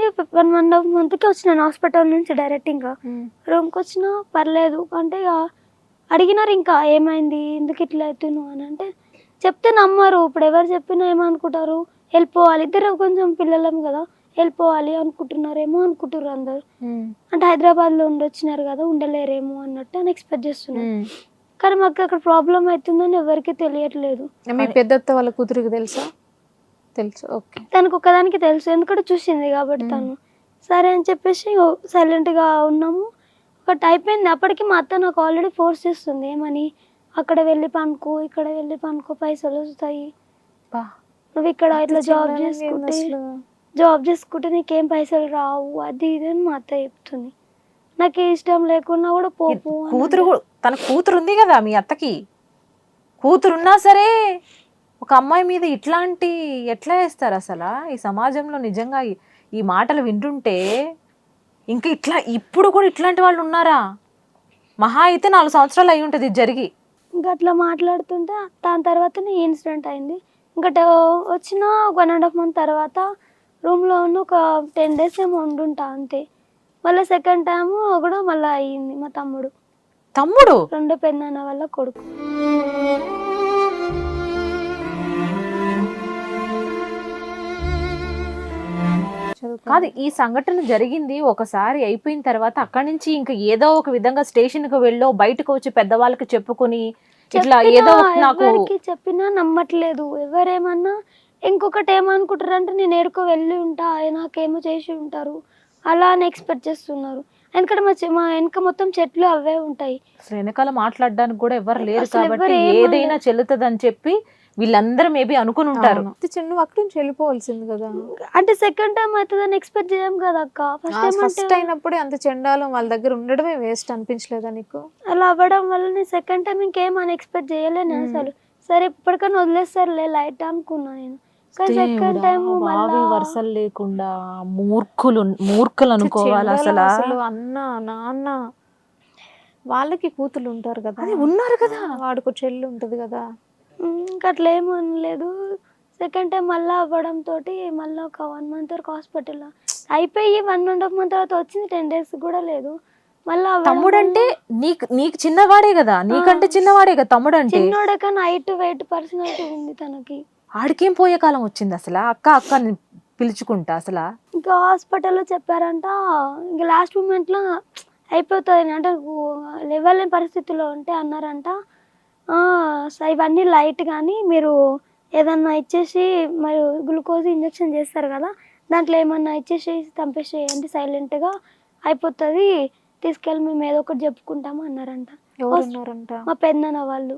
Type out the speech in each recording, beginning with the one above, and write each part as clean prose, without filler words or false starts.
అయిపోయింది. 1.5 మంత్కి వచ్చినాను హాస్పిటల్ నుంచి డైరెక్ట్. ఇంకా రూమ్కి వచ్చినా పర్లేదు అంటే ఇక అడిగినారు ఇంకా ఏమైంది ఎందుకు ఇట్లా అవుతున్నావు అని. అంటే చెప్తే నమ్మరు. ఇప్పుడు ఎవరు చెప్పినా ఏమనుకుంటారు, వెళ్ళిపోవాలి, ఇద్దరు కొంచెం పిల్లలం కదా, వెళ్ళిపోవాలి అనుకుంటున్నారేమో అనుకుంటారు అందరు. అంటే హైదరాబాద్లో ఉండొచ్చినారు కదా, ఉండలేరేమో అన్నట్టు అని ఎక్స్పెక్ట్ చేస్తున్నారు. కానీ మాకు అక్కడ ప్రాబ్లం అవుతుందని ఎవరికి తెలియట్లేదు. మీ పెద్దత్త వాళ్ళ కూతురికి తెలుసా? తెలుసు. ఓకే. తనకు ఒక్కదానికి తెలుసు, ఎందుకంటే చూసింది కాబట్టి తను. సరే అని చెప్పేసి సైలెంట్గా ఉన్నాము. బట్ అయిపోయింది. అప్పటికి మా అత్త నాకు ఆల్రెడీ ఫోర్స్ చేస్తుంది, ఏమని అక్కడ వెళ్ళి పనుకో, ఇక్కడ వెళ్ళి పనుకో, పైసలు వస్తాయి, నువ్వు ఇక్కడ ఇట్లా జాబ్ చేసుకుంటే నీకేం పైసలు రావు, అది ఇది అని మా అత్త చెప్తుంది. నాకు ఇష్టం లేకున్నా కూడా పోపు. కూతురు, తన కూతురు ఉంది కదా మీ అత్తకి, కూతురున్నా సరే ఒక అమ్మాయి మీద ఇట్లాంటి ఎట్లా వేస్తారు అసలు ఈ సమాజంలో? నిజంగా ఈ మాటలు వింటుంటే ఇంకా ఇట్లా ఇప్పుడు కూడా ఇట్లాంటి వాళ్ళు ఉన్నారా? మహా అయితే 4 సంవత్సరాలు అయి ఉంటుంది జరిగి. ఇంకా అట్లా మాట్లాడుతుంటే దాని తర్వాతనే ఈ ఇన్సిడెంట్ అయింది. ఇంకా వచ్చిన 1.5 month తర్వాత రూమ్లో ఉన్న ఒక 10 days ఏమో ఉండుంటా అంతే. మళ్ళీ సెకండ్ టైం కూడా మళ్ళీ అయ్యింది. మా తమ్ముడు రెండో పెద్దనాన్న వాళ్ళ కొడుకు. కాదు, ఈ సంఘటన జరిగింది ఒకసారి అయిపోయిన తర్వాత అక్కడి నుంచి ఇంకా ఏదో ఒక విధంగా స్టేషన్కి వెళ్ళో బయటకు వచ్చి పెద్దవాళ్ళకి చెప్పుకొని ఇట్లా ఏదో నాకు చెప్పినా నమ్మట్లేదు. ఎవరేమన్నా ఇంకొకటి ఏమనుకుంటారు అంటే నేను ఏడుకో వెళ్ళి ఉంటా, నాకేమో చేసి ఉంటారు అలా అని ఎక్స్పెక్ట్ చేస్తున్నారు. ఎందుకంటే మా వెనక మొత్తం చెట్లు అవే ఉంటాయి. వెనకాల మాట్లాడడానికి కూడా ఎవరు లేరు కాబట్టి ఏదైనా చెల్లుతుంది అని చెప్పి వీళ్ళందరూ మేబీ అనుకుని ఉంటారు. నువ్వు అక్కడి నుంచి వెళ్ళిపోవాల్సింది కదా. అంటే సెకండ్ టైం అవుతుందని ఎక్స్పెక్ట్ చేయం కదా అక్క. ఫస్ట్ అయినప్పుడే అంత చెండాలం వాళ్ళ దగ్గర ఉండడమే వేస్ట్ అనిపించలేదా నీకు? అలా అవ్వడం వల్ల నేను సెకండ్ టైం ఇంకేమని ఎక్స్పెక్ట్ చేయలేను అసలు. సరే ఇప్పటికన్నా వదిలేస్తారులే లైట్ అనుకున్నా నేను. సెకండ్ టైం వరుసలు లేకుండా మూర్ఖులు అనుకోవాలి అసలు. అన్న నాన్న వాళ్ళకి కూతురు ఉంటారు కదా, ఉన్నారు కదా, వాడికి చెల్లి ఉంటది కదా. ఇంకా అట్లా ఏమీ అనలేదు. సెకండ్ టైం మళ్ళీ అవ్వడంతో మళ్ళీ ఒక 1 month వరకు హాస్పిటల్లో అయిపోయి 1.5 month తర్వాత వచ్చింది. 10 days కూడా లేదు. మళ్ళీ తమ్ముడు అంటే నీకు చిన్నవాడే కదా, నీకంటే చిన్నవాడే కదా తమ్ముడు అంటే. చిన్నోడే కానీ హైట్ వెయిట్ పర్సనాలిటీ ఉంది తనకి. ఆడికేం పోయే కాలం వచ్చింది అసలు? అక్క పిలుచుకుంటా అసలు. ఇంకా హాస్పిటల్లో చెప్పారంట ఇంకా లాస్ట్ మూమెంట్లో అయిపోతుంది అంటే లేవలేని పరిస్థితుల్లో ఉంటే అన్నారంట, ఇవన్నీ లైట్ కానీ మీరు ఏదన్నా ఇచ్చేసి మరి గ్లూకోజ్ ఇంజెక్షన్ చేస్తారు కదా, దాంట్లో ఏమన్నా ఇచ్చేసి చంపేసేయండి సైలెంట్గా అయిపోతుంది, తీసుకెళ్ళి మేము ఏదో ఒకటి చెప్పుకుంటాము అన్నారంట. మా పెద్దనాన్న వాళ్ళు.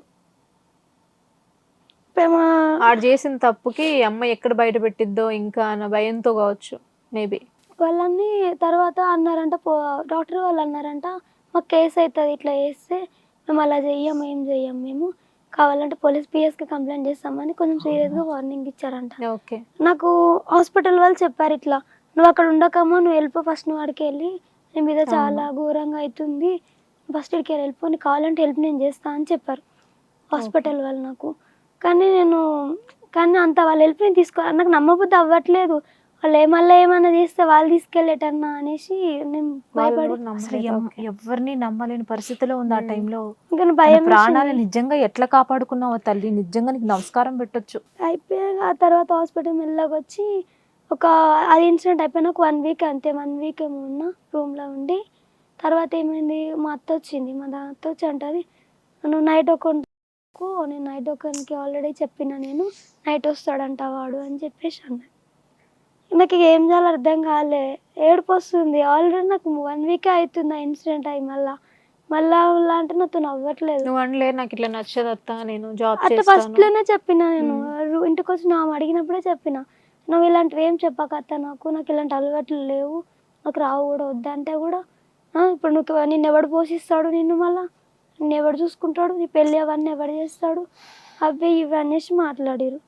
ఆడు చేసిన తప్పుకి అమ్మ ఎక్కడ బయట పెట్టిద్దో ఇంకా నా భయంతో కావచ్చు మేబీ. వాళ్ళని తర్వాత అన్నారంట, డాక్టర్ వాళ్ళు అన్నారంట మాకు కేసు అవుతుంది ఇట్లా చేస్తే, మేము అలా చెయ్యం, ఏం చెయ్యం, మేము కావాలంటే పోలీస్ పిఎస్కి కంప్లైంట్ చేస్తామని కొంచెం సీరియస్గా వార్నింగ్ ఇచ్చారంట. ఓకే. నాకు హాస్పిటల్ వాళ్ళు చెప్పారు ఇట్లా, నువ్వు అక్కడ ఉండకమ్మా, నువ్వు వెళ్ళిపో ఫస్ట్, నువ్వు అక్కడికి వెళ్ళి నీ మీద చాలా ఘోరంగా అవుతుంది, ఫస్ట్ ఇక్కడికి వెళ్ళిపో, నీకు కావాలంటే హెల్ప్ నేను చేస్తా అని చెప్పారు హాస్పిటల్ వాళ్ళు నాకు. కానీ అంత వాళ్ళ హెల్ప్ నేను తీసుకోవాలి, నాకు నమ్మబుద్ధి అవ్వట్లేదు. వాళ్ళు ఏమన్నా చేస్తే వాళ్ళు తీసుకెళ్ళేటన్నా అనేసి నేను భయపడి ఎవరిని నమ్మలేని పరిస్థితిలో ఉంది ఆ టైంలో. భయం. ప్రాణాలు నిజంగా ఎట్లా కాపాడుకున్నావో తల్లి, నిజంగా నీకు నమస్కారం పెట్టొచ్చు. అయిపోయాక ఆ తర్వాత హాస్పిటల్ మెల్లగా వచ్చి అది ఇన్సిడెంట్ అయిపోయినా ఒక 1 week అంతే. 1 week ఏమో ఉన్నా రూమ్లో ఉండి. తర్వాత ఏమైంది, మా అత్త వచ్చింది. మా అత్త వచ్చి అంటుంది, నువ్వు నైట్ నేను నైట్ ఒకరికి ఆల్రెడీ చెప్పిన, నేను నైట్ వస్తాడంట వాడు అని చెప్పేసి అన్నా. నాకు ఏం చేయాలో అర్థం కాలే, ఏడుపు వస్తుంది. ఆల్రెడీ నాకు 1 week అవుతుంది ఆ ఇన్సిడెంట్ అయ్యి. మళ్ళా అంటే నాతో నవ్వట్లేదు. నువ్వు అనలే నాకు ఇట్లా నచ్చదు అత్త, నేను జాబ్ అట్లా ఫస్ట్లోనే చెప్పిన. నేను ఇంటికి వచ్చి నా అడిగినప్పుడే చెప్పిన, నువ్వు ఇలాంటివి ఏం చెప్పక అత్త, నాకు ఇలాంటి అలవాట్లు లేవు, నాకు రావు కూడా, వద్దంటే కూడా ఇప్పుడు నిన్ను ఎవడు పోషిస్తాడు, మళ్ళీ నిన్ను ఎవడు చూసుకుంటాడు, నీ పెళ్ళి అవన్నీ ఎవడు చేస్తాడు, అవి ఇవి అనేసి మాట్లాడారు.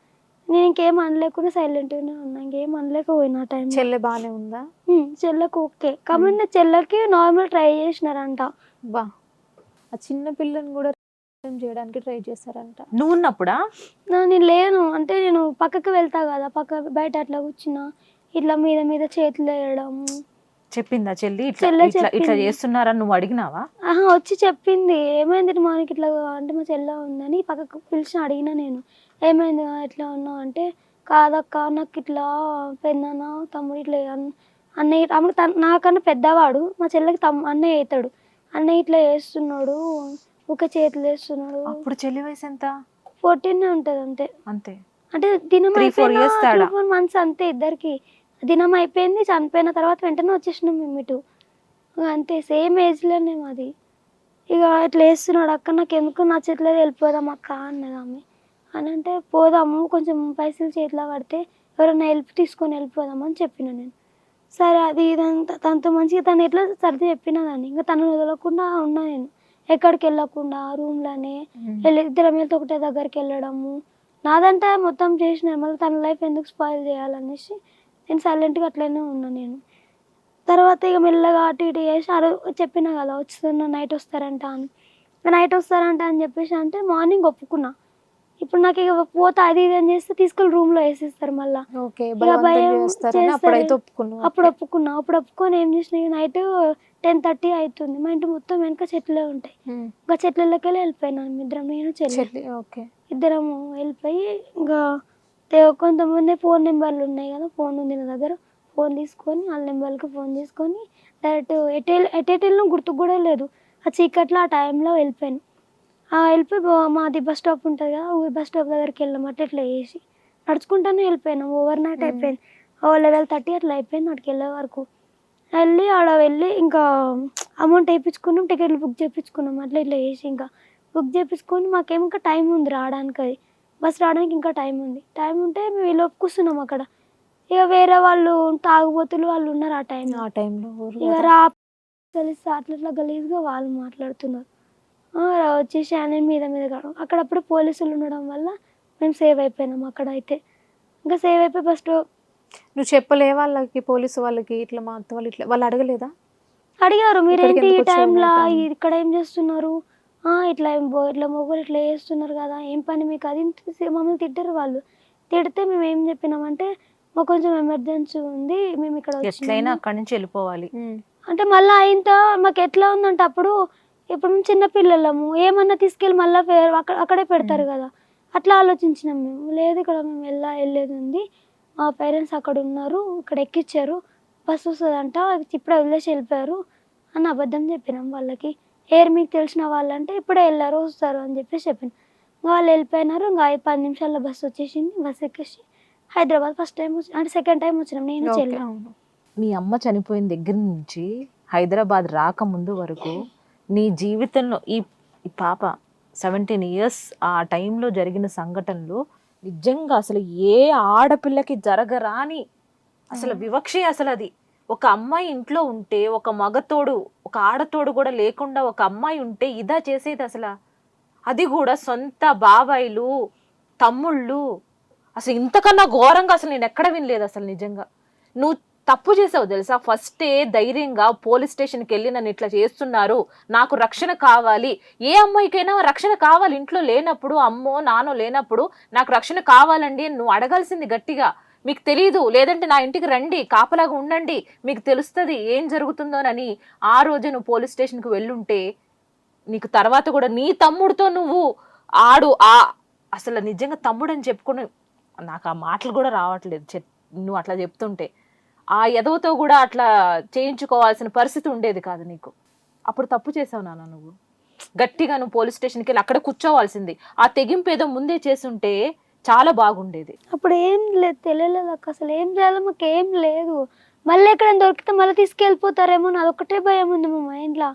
నేను ఇంకేం అనలేకుండా సైలెంట్గానే ఉన్నా, ఇంకేం అనలేకపోయినా టైం. చెల్లె బాగానే ఉందా? చెల్లెకు ఓకే, కాబట్టి చెల్లెకి నార్మల్ ట్రై చేసినారంట. బా, ఆ చిన్న పిల్లని కూడా చేయడానికి ట్రై చేశారంట. నువ్వు ఉన్నప్పుడా? నేను లేను అంటే నేను పక్కకి వెళ్తా కదా, బయట అట్లా కూర్చున్నా, ఇట్లా మీద మీద చేతులు వేయడం. చెప్పిందా చెల్లి ఇట్లా చెల్లె ఇట్లా ఇట్లా చెప్పింది. చేస్తున్నారని నువ్వు అడిగినావా? ఆహా, వచ్చి చెప్పింది ఏమైంది మనకి ఇట్లా అంటే మా చెల్లె ఉందని పక్కకు పిలిచి అడిగిన నేను, ఏమైంది ఎట్లా ఉన్నావు అంటే, కాదక్క నాకు ఇట్లా పెద్దనాన్న తమ్ముడు ఇట్లా అన్నయ్య తమ్ముడు నాకన్నా పెద్దవాడు, మా చెల్లెకి అన్నయ్య అవుతాడు, అన్నయ్య ఇట్లా చేస్తున్నాడు, ఊకే చేతులు వేస్తున్నాడు. అప్పుడు చెల్లి వయసు ఎంత? 14 ఉంటుంది అంతే. అంతే. అంటే దినం 3-4 years తేడా. 3-4 months అంతే ఇద్దరికి. దినం అయిపోయింది, చనిపోయిన తర్వాత వెంటనే వచ్చేసినాం మేము ఇటు. అంతే సేమ్ ఏజ్లోనే మాది. ఇక ఇట్లా వేస్తున్నాడు అక్క నాకు ఎందుకు నా చేతిలో వెళ్ళిపోదాం అక్క అన్నది ఆమె. అని అంటే పోదాము కొంచెం పైసలు చేతిలో పడితే ఎవరైనా హెల్ప్ తీసుకొని వెళ్ళిపోదాము అని చెప్పిన నేను. సరే అది ఇదంతా తనతో మంచిగా తను ఎట్లా సర్ది చెప్పిన దాన్ని, ఇంకా తనను వదలకుండా ఉన్నా నేను. ఎక్కడికి వెళ్ళకుండా రూమ్లోనే ఇద్దరం వెళ్తే ఒకటే దగ్గరికి వెళ్ళడము. నాదంటే మొత్తం చేసిన మళ్ళీ తన లైఫ్ ఎందుకు స్పాయిల్ చేయాలనేసి నేను సైలెంట్గా అట్లనే ఉన్నా నేను. తర్వాత ఇక మెల్లగా అటు ఇటు చేసి చెప్పినా కదా వస్తున్నా నైట్ వస్తారంట అని. నైట్ వస్తారంట అని చెప్పేసి అంటే మార్నింగ్ ఒప్పుకున్నా. ఇప్పుడు నాకు ఇక పోతా అది ఇది అని చేస్తే తీసుకెళ్ళి రూమ్లో వేసేస్తారు మళ్ళీ. ఓకే, ఇక బలవంతం భయం చేస్తారని చేస్తారు. అప్పుడైతే ఒప్పుకున్నావు. అప్పుడు ఒప్పుకొని ఏం చేసిన నైట్ 10:30 అవుతుంది. మా ఇంటి మొత్తం వెనక చెట్లే ఉంటాయి. ఇంకా చెట్లకి వెళ్ళిపోయినాను ఇద్దరం, నేను చెల్లి. ఓకే, ఇద్దరము వెళ్ళిపోయి ఇంకా కొంతమంది ఫోన్ నెంబర్లు ఉన్నాయి కదా, ఫోన్ ఉంది నా దగ్గర, ఫోన్ తీసుకొని వాళ్ళ నెంబర్కి ఫోన్ చేసుకొని డైరెక్ట్ ఎటెళ్ళినా గుర్తుకు కూడా లేదు. ఆ చీకట్లో ఆ టైంలో వెళ్ళిపోయాను. వెళ్ళిపోయి మాది బస్ స్టాప్ ఉంటుంది కదా, బస్ స్టాప్ దగ్గరికి వెళ్ళాం అట్లా ఇట్లా వేసి నడుచుకుంటానే వెళ్ళిపోయినాం. ఓవర్ నైట్ అయిపోయింది, 11:30 అట్లా అయిపోయింది అక్కడికి వెళ్ళే వరకు. వెళ్ళి ఇంకా అమౌంట్ వేయించుకున్నాం, టికెట్లు బుక్ చేయించుకున్నాం అట్లా ఇట్లా వేసి ఇంకా బుక్ చేయించుకొని మాకేమో ఇంకా టైం ఉంది రావడానికి, అది బస్ రావడానికి ఇంకా టైం ఉంది. టైం ఉంటే మేము వీళ్ళు ఒప్పుకొస్తున్నాం అక్కడ. ఇక వేరే వాళ్ళు తాగుబోతులు వాళ్ళు ఉన్నారు ఆ టైంలో. ఇక తెలిస్తే అట్లా గలీజ్గా వాళ్ళు మాట్లాడుతున్నారు. వచ్చేసి ఆయన మీద అక్కడప్పుడు పోలీసులు ఉండడం వల్ల మేము సేవ్ అయిపోయినాం అక్కడ. అయితే ఇంకా సేవ్ అయిపోయి బస్ స్టాప్. నువ్వు చెప్పలే వాళ్ళకి, పోలీసు వాళ్ళకి ఇట్లా మా అత్త వాళ్ళు ఇట్లా వాళ్ళు అడగలేదా? అడిగారు మీరేంటి ఈ టైంలో వచ్చావు ఇక్కడ ఏం చేస్తున్నారు, ఇట్లా మొగలు ఇట్లా చేస్తున్నారు కదా ఏం పని మీకు, అది మమ్మల్ని తిట్టారు వాళ్ళు. తిడితే మేము ఏం చెప్పినామంటే మాకు కొంచెం ఎమర్జెన్సీ ఉంది మేము ఇక్కడ ఎట్లయినా అక్కడి నుంచి వెళ్ళిపోవాలి అంటే మళ్ళీ అయినా మాకు ఎట్లా ఉందంటే అప్పుడు ఇప్పుడు మేము చిన్నపిల్లలము ఏమన్నా తీసుకెళ్ళి మళ్ళీ అక్కడే పెడతారు కదా, అట్లా ఆలోచించినాం మేము. లేదు ఇక్కడ మేము వెళ్ళేది ఉంది, మా పేరెంట్స్ అక్కడ ఉన్నారు, ఇక్కడ ఎక్కిచ్చారు, బస్సు వస్తుందంట ఇప్పుడే వదిలేసి వెళ్ళిపోయారు అని అబద్ధం చెప్పినాం వాళ్ళకి. మీకు తెలిసిన వాళ్ళంటే ఇప్పుడే వెళ్ళారు వస్తారు అని చెప్పేసి చెప్పినాం. వాళ్ళు వెళ్ళిపోయినారు. ఇంకా 10 నిమిషాల్లో బస్సు వచ్చేసింది. బస్సు ఎక్కేసి హైదరాబాద్ ఫస్ట్ టైం అంటే సెకండ్ టైం వచ్చినాం నేను చెల్లి. మీ అమ్మ చనిపోయిన దగ్గర నుంచి హైదరాబాద్ రాకముందు వరకు నీ జీవితంలో ఈ పాప 17 years ఆ టైంలో జరిగిన సంఘటనలు నిజంగా అసలు ఏ ఆడపిల్లకి జరగరాని అసలు వివక్షే. అసలు అది ఒక అమ్మాయి ఇంట్లో ఉంటే, ఒక మగతోడు ఒక ఆడతోడు కూడా లేకుండా ఒక అమ్మాయి ఉంటే ఇదా చేసేది అసలు. అది కూడా సొంత బాబాయిలు తమ్ముళ్ళు. అసలు ఇంతకన్నా ఘోరంగా అసలు నేను ఎక్కడ వినలేదు అసలు. నిజంగా నువ్వు తప్పు చేసావు తెలుసా. ఫస్టే ధైర్యంగా పోలీస్ స్టేషన్కి వెళ్ళి నన్ను ఇట్లా చేస్తున్నారు, నాకు రక్షణ కావాలి. ఏ అమ్మాయికైనా రక్షణ కావాలి, ఇంట్లో లేనప్పుడు అమ్మో నానో లేనప్పుడు నాకు రక్షణ కావాలండి నువ్వు అడగాల్సింది గట్టిగా. మీకు తెలీదు, లేదంటే నా ఇంటికి రండి కాపలాగా ఉండండి మీకు తెలుస్తుంది ఏం జరుగుతుందోనని. ఆ రోజే నువ్వు పోలీస్ స్టేషన్కి వెళ్ళుంటే నీకు తర్వాత కూడా నీ తమ్ముడితో నువ్వు అసలు నిజంగా తమ్ముడు అని చెప్పుకుని నాకు ఆ మాటలు కూడా రావట్లేదు నువ్వు అట్లా చెప్తుంటే. ఆ ఎదవతో కూడా అట్లా చేయించుకోవాల్సిన పరిస్థితి ఉండేది కాదు నీకు. అప్పుడు తప్పు చేసావు నాన్న నువ్వు. గట్టిగా నువ్వు పోలీస్ స్టేషన్కి వెళ్ళి అక్కడ కూర్చోవాల్సింది. ఆ తెగింపు ఏదో ముందే చేస్తుంటే చాలా బాగుండేది. అప్పుడు ఏం లేదు, తెలియలేదు అక్క అసలు ఏం చేయాలో మాకు ఏం లేదు. మళ్ళీ ఎక్కడైనా దొరికితే మళ్ళీ తీసుకెళ్ళిపోతారేమో అదొక్కటే భయం ఉంది మా మైండ్లో.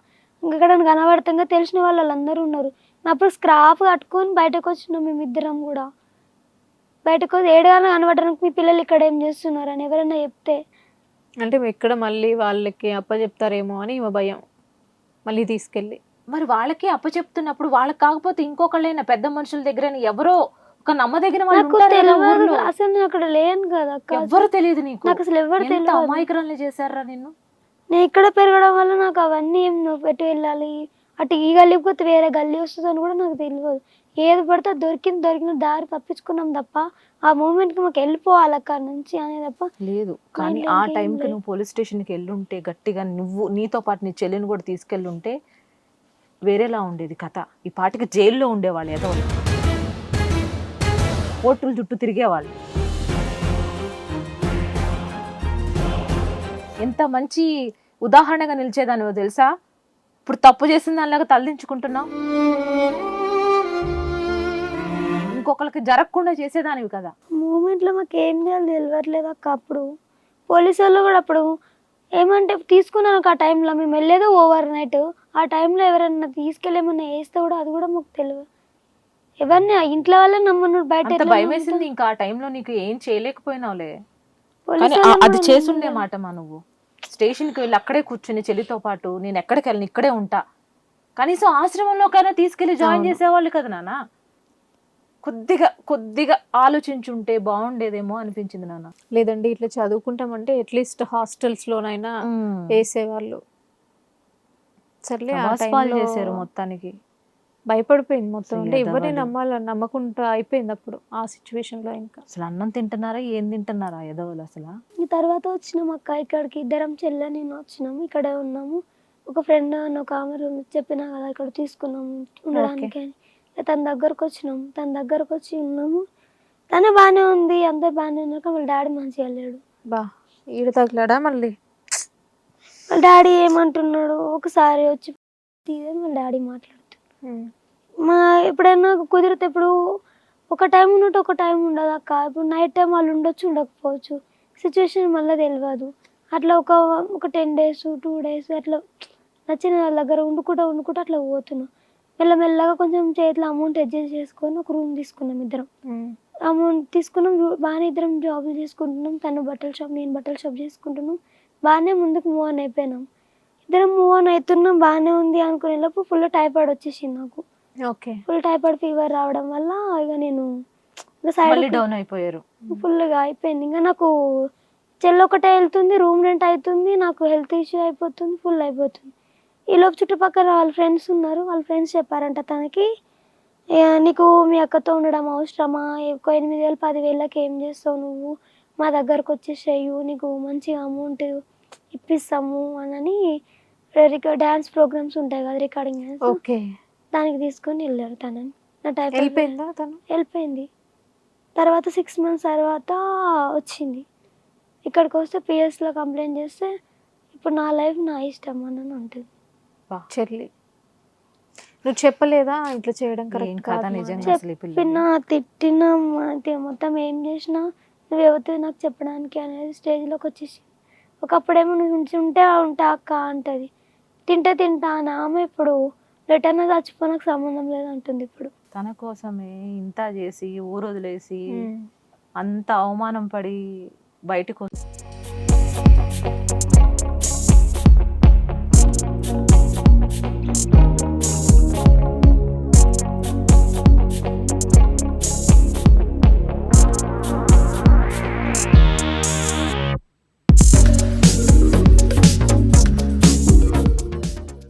ఇంకెక్కడ కనబడతాగా తెలిసిన వాళ్ళందరూ ఉన్నారు. అప్పుడు స్క్రాప్ కట్టుకొని బయటకు వచ్చినాం మేమిద్దరం కూడా. బయటకు వచ్చి ఏడగానే కనబడడానికి మీ పిల్లలు ఇక్కడ ఏం చేస్తున్నారు అని ఎవరైనా చెప్తే అంటే ఎక్కడ మళ్ళీ వాళ్ళకి అప్పచెప్తారేమో అని మా భయం మళ్ళీ తీసుకెళ్ళి. మరి వాళ్ళకి అప్పచెప్తున్నప్పుడు వాళ్ళకి కాకపోతే ఇంకొకళ్ళైనా పెద్ద మనుషుల దగ్గర ఎవరో ఒక నమ్మదగిన వాళ్ళు అసలు నేను అక్కడ లేను కదా అక్క. ఎవరు తెలియదు నీకు. నాకు అసలు ఎవరు తెలియదు. అమాయకురాలు చేశారా నిన్ను. నేను ఇక్కడ పెరగడం వల్ల నాకు అవన్నీ ఏం ఎటు వెళ్ళాలి, అటు ఈ గల్లీకి పోతే వేరే గల్లీ వస్తుందని కూడా నాకు తెలియదు. ఏది పడితే అది దొరికిన దారి తప్పించుకున్నాం తప్ప ఆ మూమెంట్కి మాకు వెళ్ళిపోవాలి అక్కడ నుంచి అనే తప్ప లేదు. కానీ మైండ్లో ఆ ఇంకేం టైంకి లేదు. నువ్వు పోలీస్ స్టేషన్కి వెళ్ళుంటే గట్టిగా నువ్వు నీతో పాటు నీ చెల్లిని కూడా తీసుకెళ్ళుంటే వేరేలా ఉండేది కథ. ఈ పాటికి జైల్లో ఉండేవాళ్ళు ఏదో కోర్టుల చుట్టూ తిరిగేవాళ్ళు. ఎంత మంచి ఉదాహరణగా నిలిచేదానివో తెలుసా? ఇప్పుడు తప్పు చేసిన దానిలాగా తలదించుకుంటున్నావు. ఇంకొకరికి జరగకుండా చేసేదానివి కదా. మూమెంట్లో మాకు ఏం చేయాలో తెలియట్లేదు అక్క. అప్పుడు పోలీసు వాళ్ళు కూడా అప్పుడు ఏమంటే తీసుకున్నాను ఆ టైంలో, మేము వెళ్ళేది ఓవర్ నైట్. ఆ టైంలో ఎవరైనా తీసుకెళ్ళేమన్నా వేస్తే కూడా అది కూడా మాకు తెలియదు. ఎవరిని ఇంట్లో వాళ్ళే నమ్మను, బయట అంత ఎట్లా భయం నమ్ముతా? వేసింది ఇంకా ఆ టైంలో నీకు ఏం చేయలేకపోయినావులే. పోలీసు కానీ వాళ్ళని అది కూడా చేసుండే నమ్మను. మాట మా నువ్వు స్టేషన్కి వెళ్ళి అక్కడే కూర్చుని చెల్లితో పాటు నేను ఎక్కడికి వెళ్ళను ఇక్కడే ఉంటా, కనీసం ఆశ్రమంలోకైనా తీసుకెళ్లి జాయిన్ అవును. చేసేవాళ్ళు కదా నాన్న. కొద్దిగా ఆలోచించుంటే బాగుండేదేమో అనిపించింది నాన్న. లేదండి ఇట్లా చదువుకుంటామంటే అట్లీస్ట్ హాస్టల్స్లోనైనా వేసేవాళ్ళు. సర్లే ఆ సవాస్పాలు టైంలో చేశారు మొత్తానికి. భయపడిపోయింది మొత్తం. అంటే ఎవరిని ఎదవలు. నమ్మాలని నమ్మకుండా అయిపోయింది అప్పుడు ఆ సిచ్యువేషన్లో. ఇంకా అసలు అన్నం తింటున్నారా ఏం తింటున్నారా ఎదవలు అసలు. ఈ తర్వాత వచ్చినాం అక్క ఇక్కడికి, ఇద్దరం చెల్లె నేను వచ్చినాము, ఇక్కడే ఉన్నాము. ఒక ఫ్రెండ్ అని ఒక ఆమె room చెప్పినా కదా ఇక్కడ తీసుకున్నాము ఉండడానికి అని. తన దగ్గరకు వచ్చినాము, తన దగ్గరకు వచ్చి ఉన్నాము. తనే బాగానే ఉంది, అందరు బాగానే ఉన్నారు. కానీ వాళ్ళ డాడీ మంచిగా లేడు. బా ఈడ తగిలాడా మళ్ళీ. వాళ్ళ డాడీ ఏమంటున్నాడు, ఒకసారి వచ్చి తీదని వాళ్ళ డాడీ మాట్లాడుతున్నాడు. మా ఎప్పుడైనా కుదిరితే ఇప్పుడు ఒక టైం ఉన్నట్టు ఒక టైం ఉండదు అక్క. ఇప్పుడు నైట్ టైం వాళ్ళు ఉండొచ్చు ఉండకపోవచ్చు, సిచ్యువేషన్ మళ్ళీ తెలియదు. అట్లా ఒక 10 days 2 days అట్లా నచ్చిన వాళ్ళ దగ్గర వండుకుంటూ అట్లా పోతున్నాం. మెల్లమెల్లగా కొంచెం చేతిలో అమౌంట్ అడ్జస్ట్ చేసుకొని ఒక రూమ్ తీసుకున్నాం ఇద్దరం. అమౌంట్ తీసుకున్నాం, బాగానే ఇద్దరం జాబులు చేసుకుంటున్నాం. తను బట్టల షాప్, నేను బట్టల షాప్ చేసుకుంటున్నాం. బాగానే ముందుకు మూవ్ ఆన్ అయిపోయినాం. ఇద్దరం మూవ్ ఆన్ అవుతున్నాం, బాగానే ఉంది అనుకునేలోపు ఫుల్ టైఫాయిడ్ వచ్చేసింది నాకు. ఓకే. ఫుల్ టైఫాయిడ్ ఫీవర్ రావడం వల్ల ఇక నేను ఇంకా సైడ్ మళ్ళీ డౌన్ అయిపోయారు. ఫుల్గా అయిపోయింది. ఇంకా నాకు చెల్లి ఒకటే వెళ్తుంది, రూమ్ రెంట్ అవుతుంది, నాకు హెల్త్ ఇష్యూ అయిపోతుంది, ఫుల్ అయిపోతుంది. ఈలోపు చుట్టుపక్కల వాళ్ళ ఫ్రెండ్స్ ఉన్నారు, వాళ్ళ ఫ్రెండ్స్ చెప్పారంట తనకి, నీకు మీ అక్కతో ఉండడం అవసరమా, ఒక 8,000 10,000కి ఏం చేస్తావు నువ్వు, మా దగ్గరకు వచ్చేసేయు, నీకు మంచిగా అమౌంట్ ఇప్పిస్తాము అని డ్యాన్స్ ప్రోగ్రామ్స్ ఉంటాయి కదా, రికార్డింగ్ డ్యాన్స్, ఓకే. దానికి తీసుకొని వెళ్ళారు తనని. నా టైఫాయిడ్ వెళ్ళిపోయిందా తను? వెళ్ళిపోయింది. తర్వాత 6 months తర్వాత వచ్చింది. ఇక్కడికి వస్తే పిఎస్లో కంప్లైంట్ చేస్తే ఇప్పుడు నా లైఫ్ నా ఇష్టం అని ఉంటుంది. చెల్లి నువ్వు చెప్పలేదా ఇట్లా చేయడం ఏం కరెక్ట్ కథ కాదు నిజంగా అసలు ఈ పిల్లది. చెప్పినా తిట్టినా మొత్తం ఏం చేసినా నువ్వు ఎవరితో నాకు చెప్పడానికి అనేది స్టేజ్లోకి వచ్చేసి, ఒకప్పుడేమో నువ్వు ఉంటే ఉంటా అక్క అంటది, తింటా అని ఆమె ఇప్పుడు రిటర్న్ చచ్చిపోయినాకు సంబంధం లేదు అంటుంది. ఇప్పుడు తన కోసమే ఇంత చేసి ఊరు వదిలేసి అంత అవమానం పడి బయటకు